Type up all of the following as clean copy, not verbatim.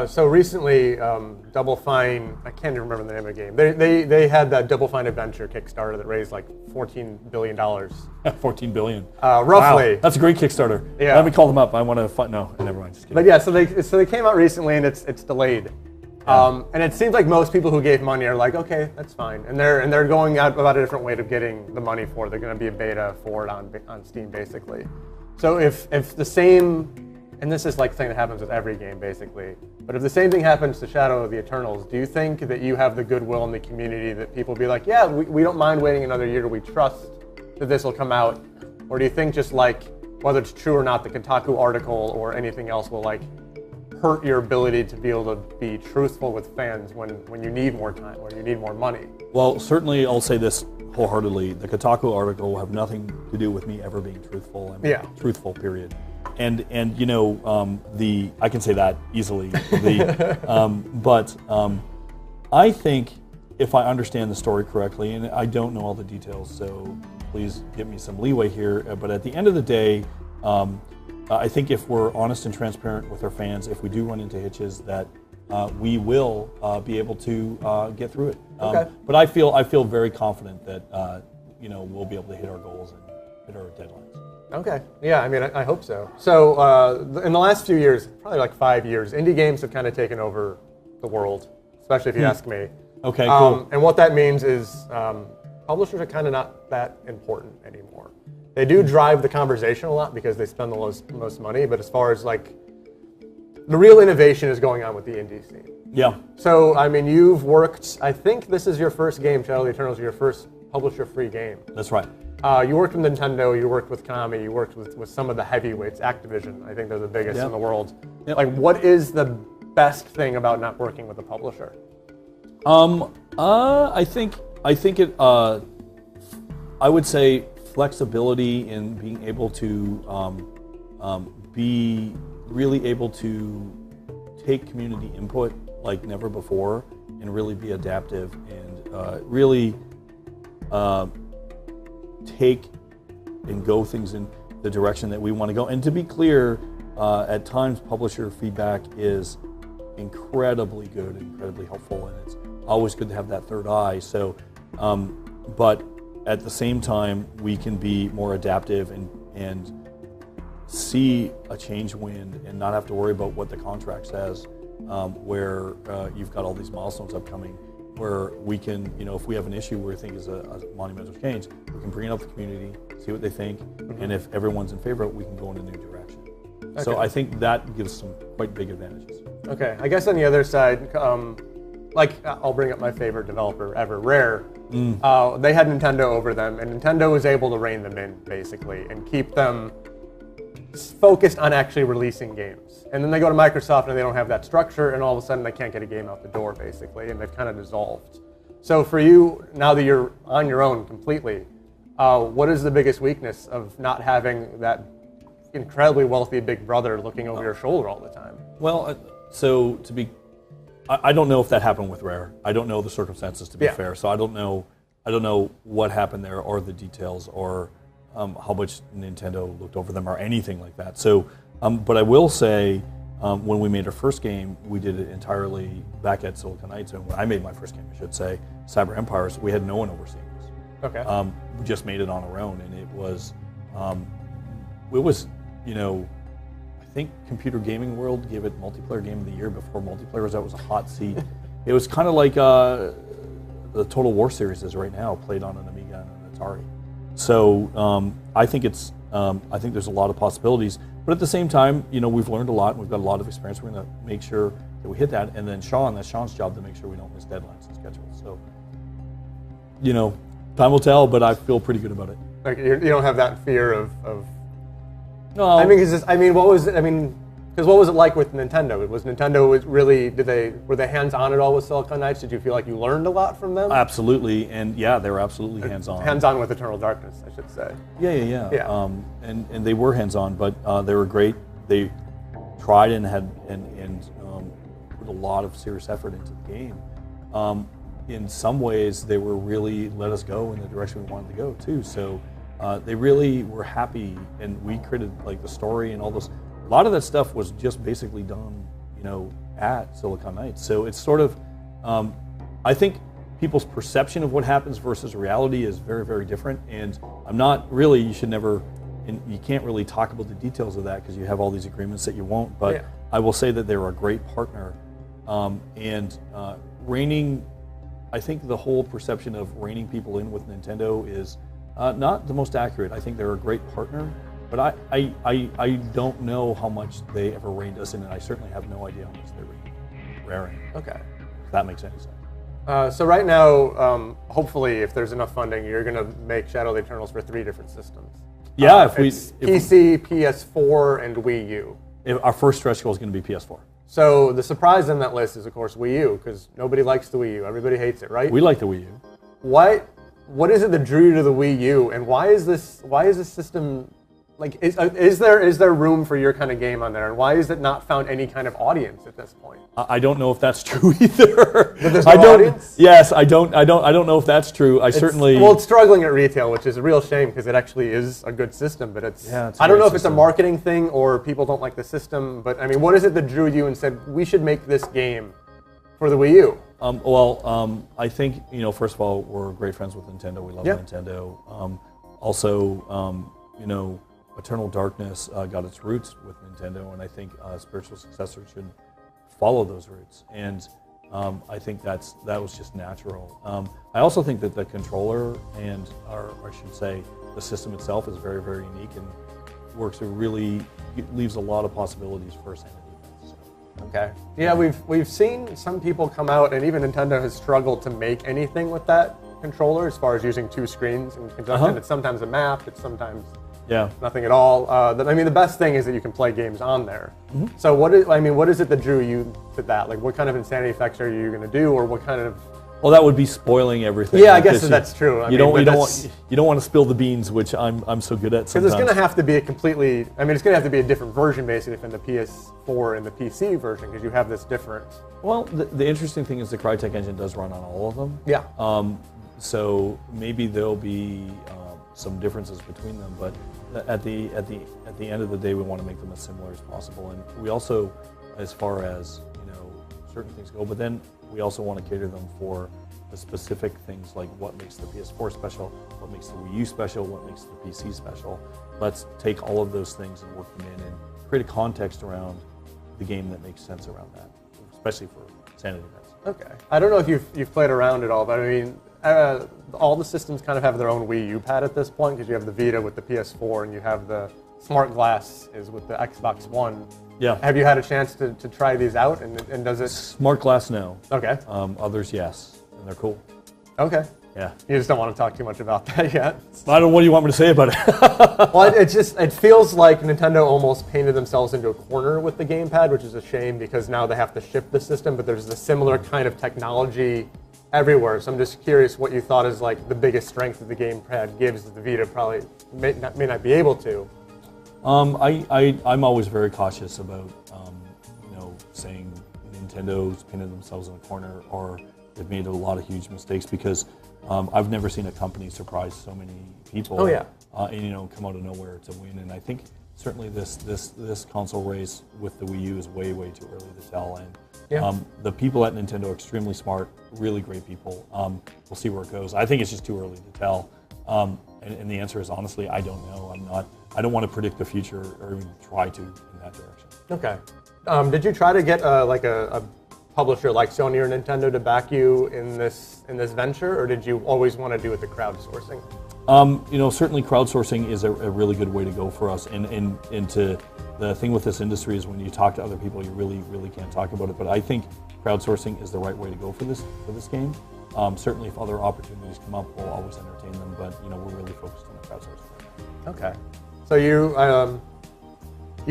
So recently, Double Fine, I can't even remember the name of the game. They had that Double Fine Adventure Kickstarter that raised like $14 billion. $14 billion. Roughly. Wow, that's a great Kickstarter. Yeah. Let me call them up. I want to find. No, never mind. Just kidding. But yeah, so they came out recently and it's delayed. And it seems like most people who gave money are like, okay, that's fine, and they're going out about a different way of getting the money for it. They're going to be a beta for it on Steam basically. So if the same, and this is like the thing that happens with every game basically, but if the same thing happens to Shadow of the Eternals, do you think that you have the goodwill in the community that people be like, yeah, we don't mind waiting another year, we trust that this will come out, or do you think just like whether it's true or not, the Kotaku article or anything else will like hurt your ability to be able to be truthful with fans when you need more time or you need more money? Well, certainly I'll say this wholeheartely. The Kotaku article will have nothing to do with me ever being truthful. Truthful, period. And you know, I can say that easily. But I think if I understand the story correctly, and I don't know all the details, so please give me some leeway here, but at the end of the day, I think if we're honest and transparent with our fans, if we do run into hitches, that we will be able to get through it. Okay. But I feel very confident that you know, we'll be able to hit our goals and hit our deadlines. Okay. Yeah, I mean, I hope so. So in the last few years, probably like 5 years, indie games have kind of taken over the world, especially if you ask me. Okay, cool. And what that means is publishers are kind of not that important anymore. They do drive the conversation a lot because they spend the most money, but as far as like the real innovation is going on with the indie scene. Yeah. So, I mean, you've worked, I think this is your first game, Shadow of the Eternals, your first publisher-free game. That's right. You worked with Nintendo, you worked with Konami, you worked with some of the heavyweights, Activision. I think they're the biggest in the world. Yep. Like, what is the best thing about not working with a publisher? I think it. I would say flexibility in being able to be really able to take community input like never before, and really be adaptive and really take and go things in the direction that we want to go. And to be clear, at times publisher feedback is incredibly good, incredibly helpful, and it's always good to have that third eye. So, but at the same time, we can be more adaptive and see a change wind and not have to worry about what the contract says, where you've got all these milestones upcoming, where we can, you know, if we have an issue where we think is a monumental change, we can bring it up to the community, see what they think, and if everyone's in favor of it, we can go in a new direction. Okay. So I think that gives some quite big advantages. Okay, I guess on the other side, like I'll bring up my favorite developer ever, Rare. They had Nintendo over them, and Nintendo was able to rein them in, basically, and keep them focused on actually releasing games. And then they go to Microsoft and they don't have that structure, and all of a sudden they can't get a game out the door, basically, and they've kind of dissolved. So for you, now that you're on your own completely, what is the biggest weakness of not having that incredibly wealthy big brother looking over your shoulder all the time? Well, so to be, I don't know if that happened with Rare. I don't know the circumstances, to be fair. So I don't know what happened there, or the details, or how much Nintendo looked over them, or anything like that. So, but I will say, when we made our first game, we did it entirely back at Silicon Knights. And when I made my first game, I should say, Cyber Empires, we had no one overseeing us. Okay. We just made it on our own, and it was, you know, I think Computer Gaming World gave it Multiplayer Game of the Year before multiplayer was out. It was a hot seat. It was kind of like the Total War series is right now, played on an Amiga and an Atari. So I think it's, I think there's a lot of possibilities, but at the same time, you know, we've learned a lot and we've got a lot of experience. We're going to make sure that we hit that, and then that's Sean's job to make sure we don't miss deadlines and schedules. So, you know, time will tell, but I feel pretty good about it. Like you don't have that fear of no. I mean, what was it? I mean, because what was it like with Nintendo? Were they hands-on at all with Silicon Knights? Did you feel like you learned a lot from them? Absolutely, and yeah, they were absolutely hands-on. Hands-on with Eternal Darkness, I should say. Yeah. And they were hands-on, but they were great. They tried and put a lot of serious effort into the game. In some ways, they were really let us go in the direction we wanted to go too. So they really were happy, and we created like the story and all those. A lot of that stuff was just basically done, at Silicon Knights. So it's sort of, I think people's perception of what happens versus reality is very, very different. And I'm not really, you should never, and you can't really talk about the details of that because you have all these agreements that you won't. But yeah. I will say that they're a great partner, and reining. I think the whole perception of reining people in with Nintendo is not the most accurate. I think they're a great partner, but I don't know how much they ever reined us in, and I certainly have no idea how much they're raring. Okay. If that makes any sense. So right now, hopefully, if there's enough funding, you're going to make Shadow of the Eternals for 3 different systems. Yeah, PC, PS4, and Wii U. Our first stretch goal is going to be PS4. So the surprise on that list is, of course, Wii U, because nobody likes the Wii U. Everybody hates it, right? We like the Wii U. What is it that drew you to the Wii U, and why is this system, like, is there room for your kind of game on there, and why is it not found any kind of audience at this point? I don't know if that's true either. That there's no audience? Yes, I don't know if that's true. It's struggling at retail, which is a real shame because it actually is a good system, but I don't know if it's a marketing thing or people don't like the system, but I mean, what is it that drew you and said we should make this game for the Wii U? I think, first of all, we're great friends with Nintendo. We love Nintendo. Eternal Darkness got its roots with Nintendo, and I think spiritual successor should follow those roots. And I think that was just natural. I also think that the controller and, or I should say, the system itself is very, very unique and leaves a lot of possibilities for sanity. Okay. Yeah, we've seen some people come out, and even Nintendo has struggled to make anything with that controller as far as using 2 screens in conjunction. It's sometimes a map, it's sometimes nothing at all. The best thing is that you can play games on there. Mm-hmm. So what is it that drew you to that? Like, what kind of insanity effects are you going to do, or what kind of? Well, that would be spoiling everything. Yeah, I guess that's true. You don't want to spill the beans, which I'm so good at sometimes. Because it's going to have to be it's going to have to be a different version basically from the PS4 and the PC version because you have this different. Well, the interesting thing is the Crytek engine does run on all of them. Yeah. So maybe there'll be some differences between them, but at the end of the day, we want to make them as similar as possible. And we also, as far as certain things go, but then we also want to cater them for the specific things like what makes the PS4 special, what makes the Wii U special, what makes the PC special. Let's take all of those things and work them in and create a context around the game that makes sense around that, especially for sanity events. Okay. I don't know if you've played around at all, but I mean, all the systems kind of have their own Wii U pad at this point because you have the Vita with the PS4 and you have the Smart Glass is with the Xbox One. Yeah. Have you had a chance to try these out, and does it? Smart Glass, no. Okay. Others, yes, and they're cool. Okay. Yeah. You just don't want to talk too much about that yet. I don't know. What do you want me to say about it? Well, it feels like Nintendo almost painted themselves into a corner with the gamepad, which is a shame because now they have to ship the system, but there's a similar kind of technology everywhere. So I'm just curious what you thought is like the biggest strength that the gamepad gives that the Vita probably may not be able to. I'm always very cautious about saying Nintendo's painted themselves in a corner or they've made a lot of huge mistakes because I've never seen a company surprise so many people. Oh yeah. And come out of nowhere to win. And I think certainly this console race with the Wii U is way too early to tell. And the people at Nintendo are extremely smart, really great people. We'll see where it goes. I think it's just too early to tell. And the answer is honestly, I don't know. I don't want to predict the future or even try to in that direction. Okay. Did you try to get a publisher like Sony or Nintendo to back you in this venture, or did you always want to do it the crowdsourcing? Certainly crowdsourcing is a really good way to go for us. And the thing with this industry is when you talk to other people, you really can't talk about it. But I think crowdsourcing is the right way to go for this game. Certainly, if other opportunities come up, we'll always entertain them. But we're really focused on the crowdsourcing. Okay. So you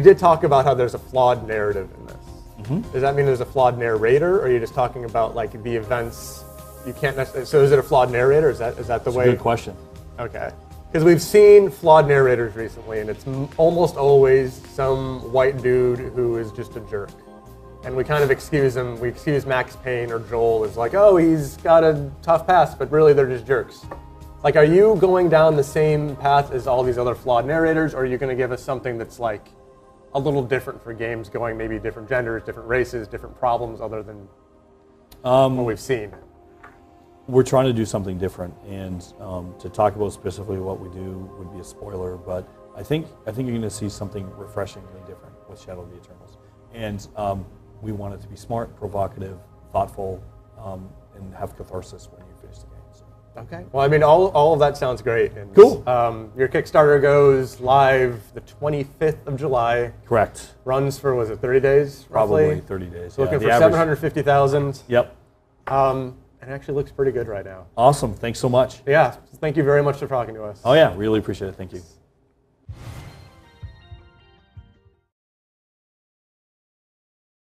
did talk about how there's a flawed narrative in this. Mm-hmm. Does that mean there's a flawed narrator, or are you just talking about like the events? You can't necessarily. So is it a flawed narrator? Is that the way? Good question. Okay. Because we've seen flawed narrators recently, and it's almost always some white dude who is just a jerk. And we kind of excuse him. We excuse Max Payne or Joel as like, oh, he's got a tough past, but really they're just jerks. Like, are you going down the same path as all these other flawed narrators, or are you going to give us something that's like a little different for games, going maybe different genders, different races, different problems, other than what we've seen? We're trying to do something different, and to talk about specifically what we do would be a spoiler. But I think you're going to see something refreshingly different with Shadow of the Eternals, and we want it to be smart, provocative, thoughtful, and have catharsis when you finish the game. So. Okay. Well, I mean, all of that sounds great. And, cool. Your Kickstarter goes live the 25th of July. Correct. Runs for, was it 30 days? Roughly? Probably 30 days. So looking for 750,000. Yep. It actually looks pretty good right now. Awesome. Thanks so much. Yeah. Thank you very much for talking to us. Oh, yeah. Really appreciate it. Thank you.